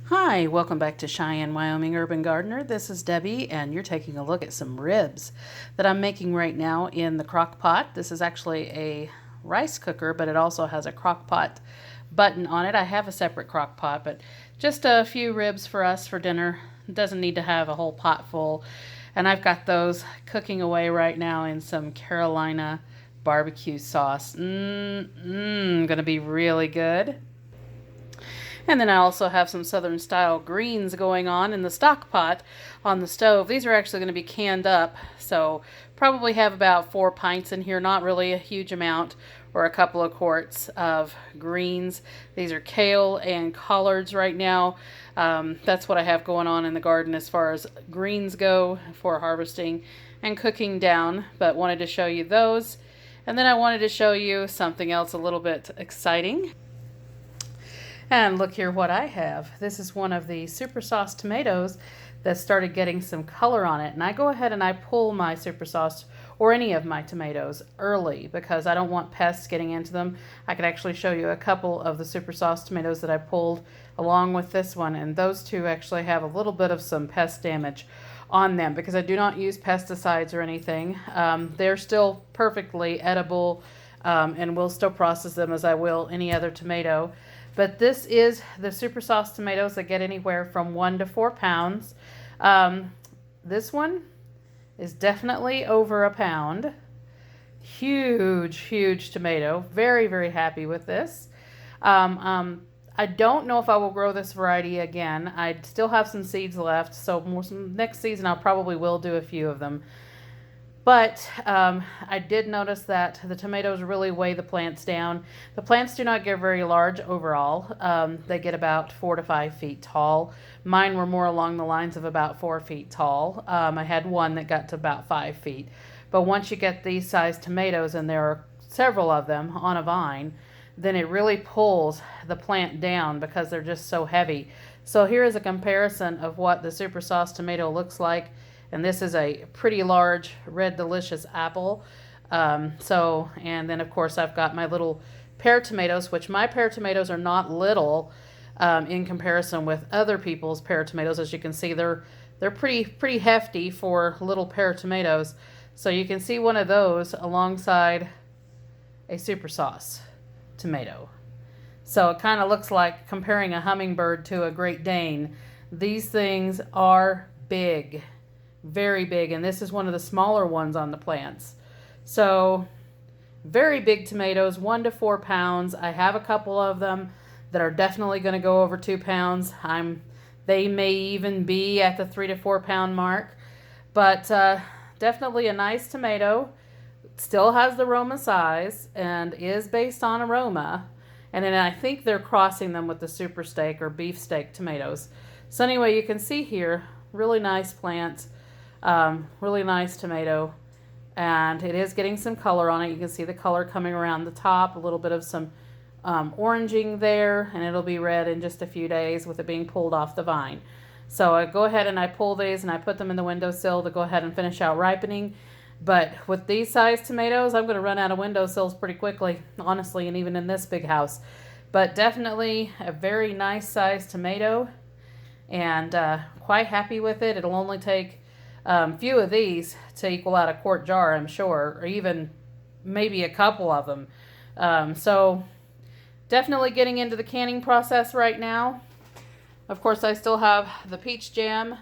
Hi, welcome back to Cheyenne, Wyoming Urban Gardener. This is Debbie, and you're taking a look at some ribs that I'm making right now in the crock pot. This is actually a rice cooker, but it also has a crock pot button on it. I have a separate crock pot, but just a few ribs for us for dinner. It doesn't need to have a whole pot full. And I've got those cooking away right now in some Carolina barbecue sauce. Gonna be really good. And then I also have some southern style greens going on in the stock pot on the stove. These are actually going to be canned up, so probably have about 4 pints in here, not really a huge amount, or a couple of quarts of greens. These are kale and collards right now. That's what I have going on in the garden as far as greens go for harvesting and cooking down, but wanted to show you those. And then I wanted to show you something else a little bit exciting. And look here what I have. This is one of the super sauce tomatoes that started getting some color on it. And I go ahead and I pull my super sauce or any of my tomatoes early because I don't want pests getting into them. I could actually show you a couple of the super sauce tomatoes that I pulled along with this one. And those two actually have a little bit of some pest damage on them because I do not use pesticides or anything. They're still perfectly edible and we'll still process them as I will any other tomato. But this is the super sauce tomatoes that get anywhere from 1 to 4 pounds. This one is definitely over a pound. Huge, huge tomato. Very, very happy with this. I don't know if I will grow this variety again. I still have some seeds left, so next season I probably will do a few of them. But I did notice that the tomatoes really weigh the plants down. The plants do not get very large overall. They get about 4 to 5 feet tall. Mine were more along the lines of about 4 feet tall. I had one that got to about 5 feet. But once you get these size tomatoes, and there are several of them on a vine, then it really pulls the plant down because they're just so heavy. So here is a comparison of what the super sauce tomato looks like. And this is a pretty large red delicious apple. And then of course I've got my little pear tomatoes, which my pear tomatoes are not little in comparison with other people's pear tomatoes. As you can see, they're pretty hefty for little pear tomatoes. So you can see one of those alongside a super sauce tomato. So it kind of looks like comparing a hummingbird to a Great Dane. These things are big. Very big, and this is one of the smaller ones on the plants. So very big tomatoes, 1 to 4 pounds. I have a couple of them that are definitely going to go over 2 pounds. They may even be at the 3 to 4 pound mark, but definitely a nice tomato. Still has the Roma size and is based on aroma. And then I think they're crossing them with the super steak or beef steak tomatoes. So anyway, you can see here, really nice plants. Really nice tomato, and it is getting some color on it. You can see the color coming around the top, a little bit of some oranging there, and it'll be red in just a few days with it being pulled off the vine. So I go ahead and I pull these and I put them in the windowsill to go ahead and finish out ripening. But with these size tomatoes, I'm going to run out of windowsills pretty quickly, honestly, and even in this big house. But definitely a very nice size tomato, and quite happy with it. It'll only take few of these to equal out a quart jar, I'm sure, or even maybe a couple of them. So definitely getting into the canning process right now. Of course, I still have the peach jam.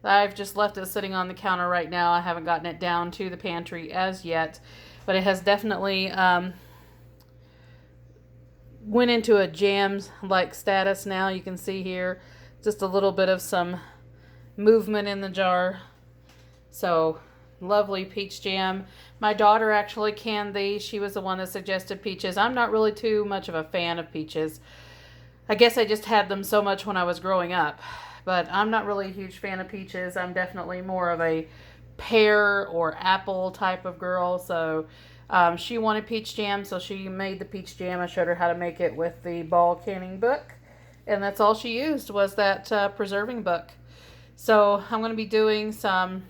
I've just left it sitting on the counter right now. I haven't gotten it down to the pantry as yet, but it has definitely went into a jam-like status now. You can see here just a little bit of some movement in the jar. So, lovely peach jam. My daughter actually canned these. She was the one that suggested peaches. I'm not really too much of a fan of peaches. I guess I just had them so much when I was growing up. But I'm not really a huge fan of peaches. I'm definitely more of a pear or apple type of girl. So, she wanted peach jam, so she made the peach jam. I showed her how to make it with the ball canning book. And that's all she used was that preserving book. So, I'm going to be doing some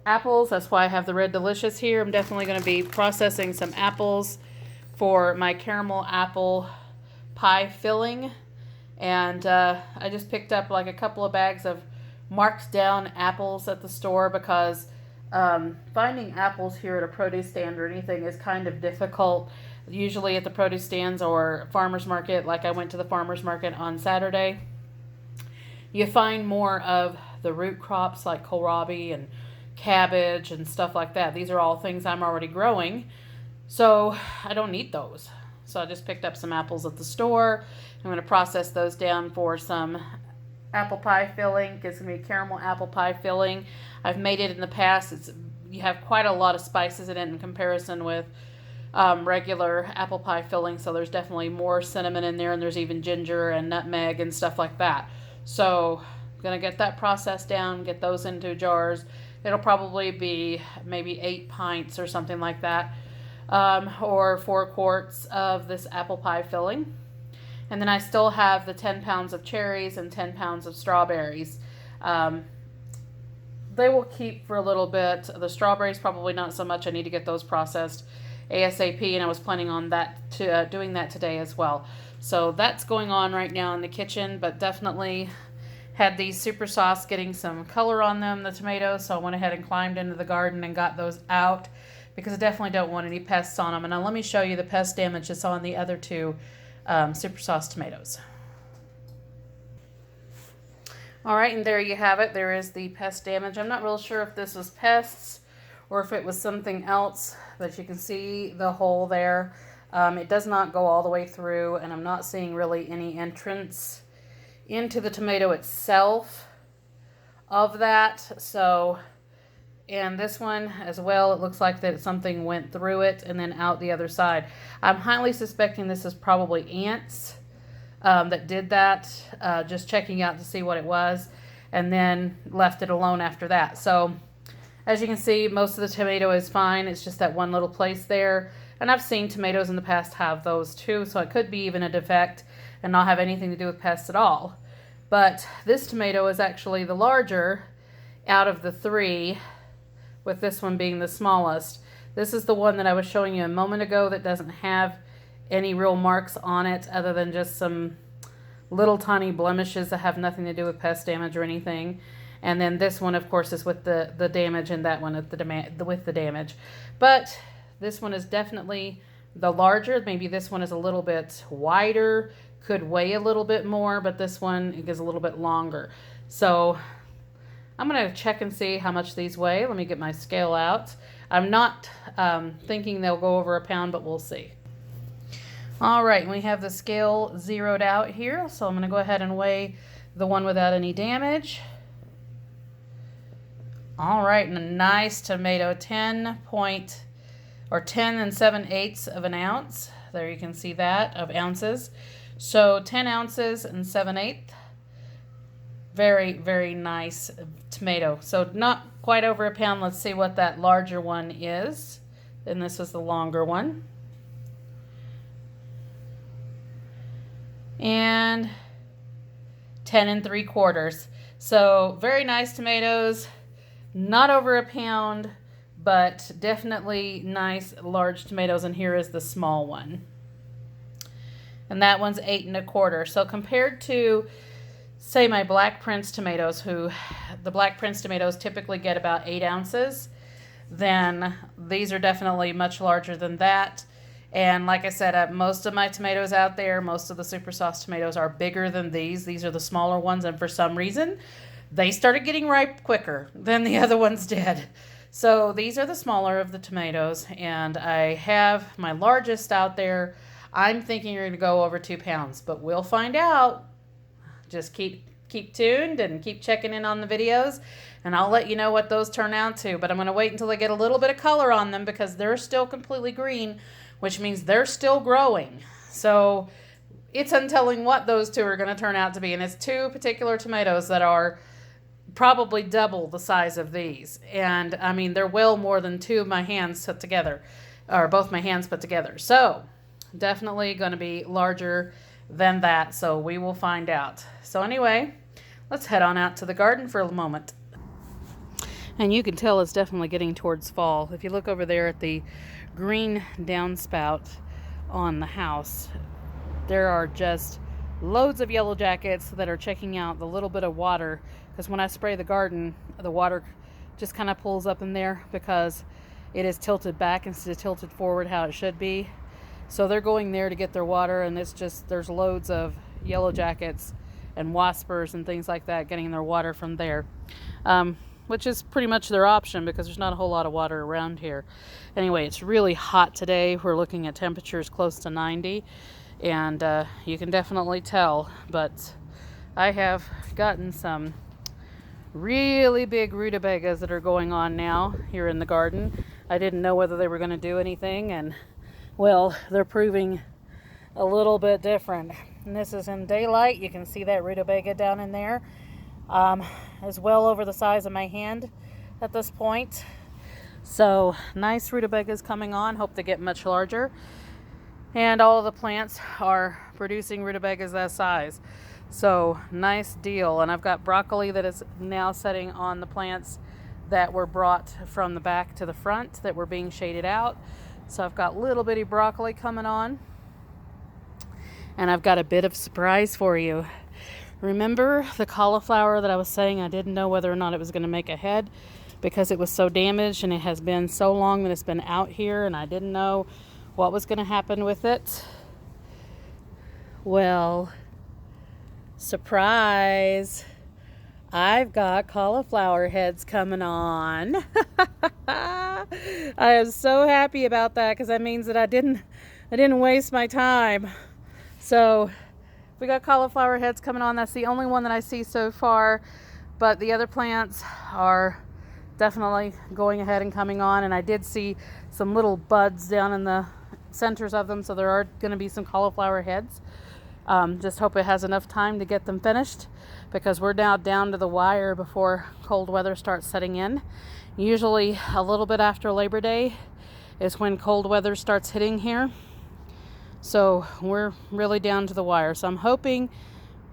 apples. That's why I have the Red Delicious here. I'm definitely going to be processing some apples for my caramel apple pie filling. And I just picked up like a couple of bags of marked down apples at the store because finding apples here at a produce stand or anything is kind of difficult. Usually at the produce stands or farmer's market, like I went to the farmer's market on Saturday, you find more of the root crops like kohlrabi and cabbage and stuff like that. These are all things I'm already growing, so I don't need those. So I just picked up some apples at the store. I'm going to process those down for some apple pie filling. It's going to be caramel apple pie filling. I've made it in the past. You have quite a lot of spices in it in comparison with regular apple pie filling. So there's definitely more cinnamon in there, and there's even ginger and nutmeg and stuff like that. So I'm going to get that processed down, get those into jars. It'll probably be maybe 8 pints or something like that, or 4 quarts of this apple pie filling. And then I still have the 10 pounds of cherries and 10 pounds of strawberries. They will keep for a little bit. The strawberries probably not so much. I need to get those processed ASAP, and I was planning on doing that today as well. So that's going on right now in the kitchen, but definitely had these super sauce getting some color on them, the tomatoes, so I went ahead and climbed into the garden and got those out because I definitely don't want any pests on them. And now let me show you the pest damage that's on the other 2 super sauce tomatoes. All right, and there you have it. There is the pest damage. I'm not real sure if this was pests or if it was something else, but you can see the hole there. It does not go all the way through, and I'm not seeing really any entrance into the tomato itself of that. So, and this one as well, it looks like that something went through it and then out the other side. I'm highly suspecting this is probably ants that did that, just checking out to see what it was, and then left it alone after that. So as you can see, most of the tomato is fine. It's just that one little place there. And I've seen tomatoes in the past have those too, so it could be even a defect and not have anything to do with pests at all. But this tomato is actually the larger out of the 3, with this one being the smallest. This is the one that I was showing you a moment ago that doesn't have any real marks on it other than just some little tiny blemishes that have nothing to do with pest damage or anything. And then this one, of course, is with the damage, and that one with the damage. But this one is definitely the larger. Maybe this one is a little bit wider, could weigh a little bit more, but this one is a little bit longer. So I'm going to check and see how much these weigh. Let me get my scale out. I'm not thinking they'll go over a pound, but we'll see. All right, we have the scale zeroed out here, so I'm going to go ahead and weigh the one without any damage. All right, and a nice tomato, 10 7/8 of an ounce. There you can see that, of ounces. So 10 ounces and 7/8. Very, very nice tomato. So not quite over a pound. Let's see what that larger one is. And this was the longer one. And 10 3/4. So very nice tomatoes. Not over a pound, but definitely nice large tomatoes. And here is the small one. And that one's 8 1/4. So compared to, say, my Black Prince tomatoes, the Black Prince tomatoes typically get about 8 ounces, then these are definitely much larger than that. And like I said, most of my tomatoes out there, most of the super sauce tomatoes are bigger than these. These are the smaller ones, and for some reason, they started getting ripe quicker than the other ones did. So these are the smaller of the tomatoes, and I have my largest out there. I'm thinking you're going to go over 2 pounds, but we'll find out. Just keep tuned and keep checking in on the videos, and I'll let you know what those turn out to. But I'm going to wait until I get a little bit of color on them because they're still completely green, which means they're still growing. So it's untelling what those 2 are going to turn out to be. And it's 2 particular tomatoes that are probably double the size of these. And I mean, they're well more than 2 of my hands put together, or both my hands put together. So definitely going to be larger than that. So we will find out. So anyway, let's head on out to the garden for a moment. And you can tell it's definitely getting towards fall. If you look over there at the green downspout on the house, there are just loads of yellow jackets that are checking out the little bit of water, because when I spray the garden, the water just kind of pulls up in there because it is tilted back instead of tilted forward how it should be. So they're going there to get their water, and there's loads of yellow jackets and waspers and things like that getting their water from there, which is pretty much their option because there's not a whole lot of water around here. Anyway, it's really hot today. We're looking at temperatures close to 90, and you can definitely tell, but I have gotten some really big rutabagas that are going on now here in the garden. I didn't know whether they were going to do anything, and well, they're proving a little bit different. And this is in daylight. You can see that rutabaga down in there. Is well over the size of my hand at this point. So nice rutabagas coming on. Hope they get much larger. And all of the plants are producing rutabagas that size. So nice deal. And I've got broccoli that is now setting on the plants that were brought from the back to the front that were being shaded out. So I've got little bitty broccoli coming on. And I've got a bit of surprise for you. Remember the cauliflower that I was saying I didn't know whether or not it was going to make a head because it was so damaged, and it has been so long that it's been out here and I didn't know what was going to happen with it? Well, surprise, I've got cauliflower heads coming on. I am so happy about that because that means that I didn't waste my time. So we got cauliflower heads coming on. That's the only one that I see so far, but the other plants are definitely going ahead and coming on, and I did see some little buds down in the centers of them, so there are going to be some cauliflower heads. Just hope it has enough time to get them finished because we're now down to the wire before cold weather starts setting in. Usually a little bit after Labor Day is when cold weather starts hitting here. So we're really down to the wire. So I'm hoping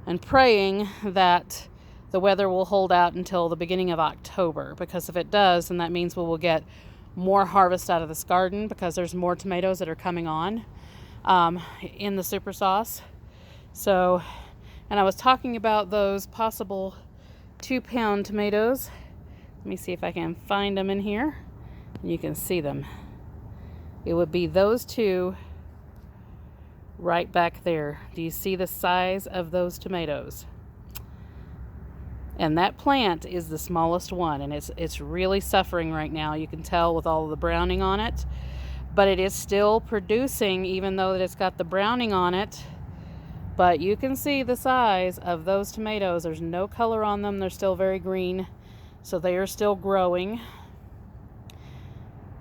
and praying that the weather will hold out until the beginning of October, because if it does, then that means we will get more harvest out of this garden because there's more tomatoes that are coming on in the super sauce. So, and I was talking about those possible 2-pound tomatoes. Let me see if I can find them in here. You can see them. It would be those two right back there. Do you see the size of those tomatoes? And that plant is the smallest one, and it's really suffering right now. You can tell with all of the browning on it, but it is still producing even though it's got the browning on it. But you can see the size of those tomatoes. There's no color on them. They're still very green, so they are still growing.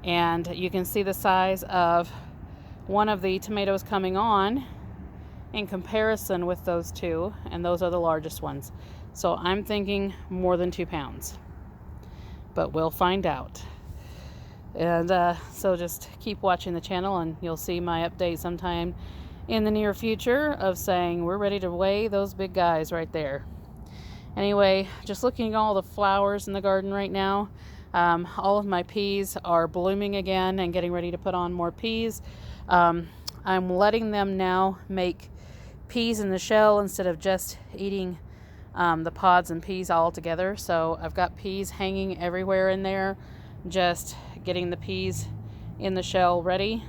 And you can see the size of one of the tomatoes coming on in comparison with those two, and those are the largest ones. So I'm thinking more than 2 pounds, but we'll find out. And so just keep watching the channel and you'll see my update sometime in the near future of saying we're ready to weigh those big guys right there. Anyway, just looking at all the flowers in the garden right now. All of my peas are blooming again and getting ready to put on more peas. I'm letting them now make peas in the shell instead of just eating the pods and peas all together. So I've got peas hanging everywhere in there, just getting the peas in the shell ready,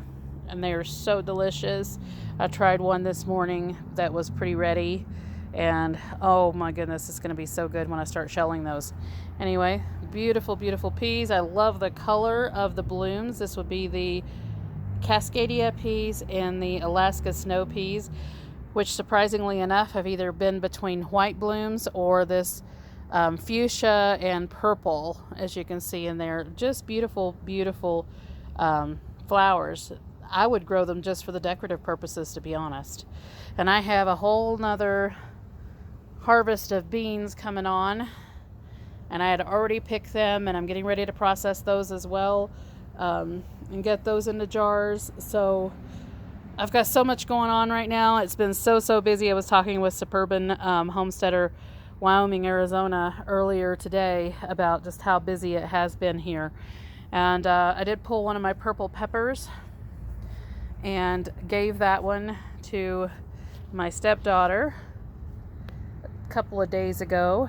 and they are so delicious. I tried one this morning that was pretty ready, and oh my goodness, it's going to be so good when I start shelling those. Anyway, beautiful, beautiful peas. I love the color of the blooms. This would be the Cascadia peas and the Alaska snow peas, which surprisingly enough have either been between white blooms or this fuchsia and purple, as you can see in there. Just beautiful, beautiful flowers. I would grow them just for the decorative purposes, to be honest. And I have a whole nother harvest of beans coming on, and I had already picked them, and I'm getting ready to process those as well, and get those into jars. So I've got so much going on right now. It's been so busy. I was talking with Suburban Homesteader, Wyoming, Arizona earlier today about just how busy it has been here. And I did pull one of my purple peppers and gave that one to my stepdaughter a couple of days ago,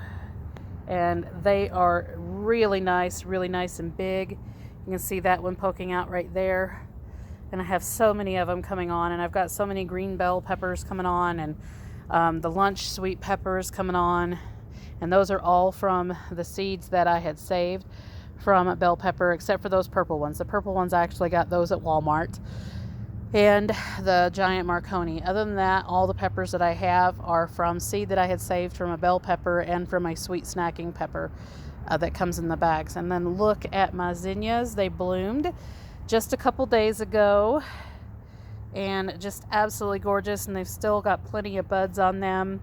and they are really nice and big. You can see that one poking out right there. And I have so many of them coming on, and I've got so many green bell peppers coming on, and the lunch sweet peppers coming on. And those are all from the seeds that I had saved from bell pepper, except for those purple ones. The purple ones, I actually got those at Walmart. And the giant Marconi. Other than that, all the peppers that I have are from seed that I had saved from a bell pepper and from a sweet snacking pepper that comes in the bags. And then look at my zinnias. They bloomed just a couple days ago, and just absolutely gorgeous, and they've still got plenty of buds on them.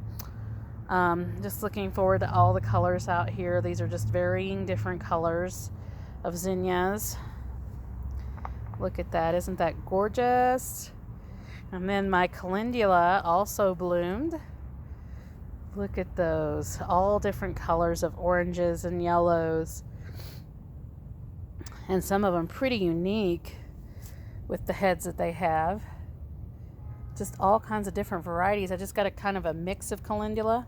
Just looking forward to all the colors out here. These are just varying different colors of zinnias. Look at that. Isn't that gorgeous? And then my calendula also bloomed. Look at those. All different colors of oranges and yellows. And some of them pretty unique with the heads that they have. Just all kinds of different varieties. I just got a kind of a mix of calendula.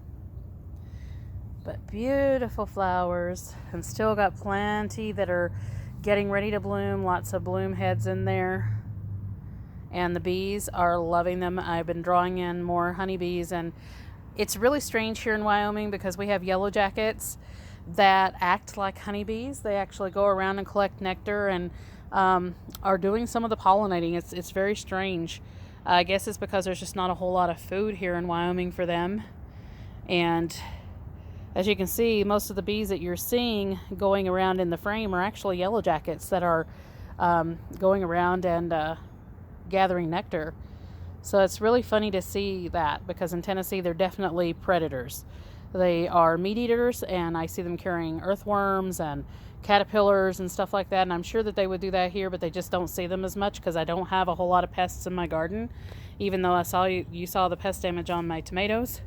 But beautiful flowers. And still got plenty that are getting ready to bloom. Lots of bloom heads in there. And the bees are loving them. I've been drawing in more honeybees. And it's really strange here in Wyoming because we have yellow jackets that act like honeybees. They actually go around and collect nectar and are doing some of the pollinating. It's very strange. I guess it's because there's just not a whole lot of food here in Wyoming for them. And as you can see, most of the bees that you're seeing going around in the frame are actually yellow jackets that are going around and gathering nectar. So it's really funny to see that, because in Tennessee they're definitely predators. They are meat eaters, and I see them carrying earthworms and caterpillars and stuff like that, and I'm sure that they would do that here, but they just don't see them as much because I don't have a whole lot of pests in my garden, even though you saw the pest damage on my tomatoes.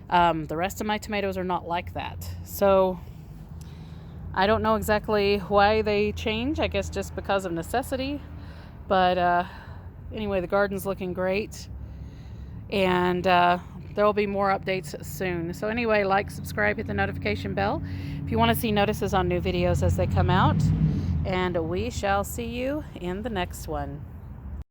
The rest of my tomatoes are not like that. So I don't know exactly why they change. I guess just because of necessity. But anyway, the garden's looking great. And there will be more updates soon. So anyway, like, subscribe, hit the notification bell if you want to see notices on new videos as they come out. And we shall see you in the next one.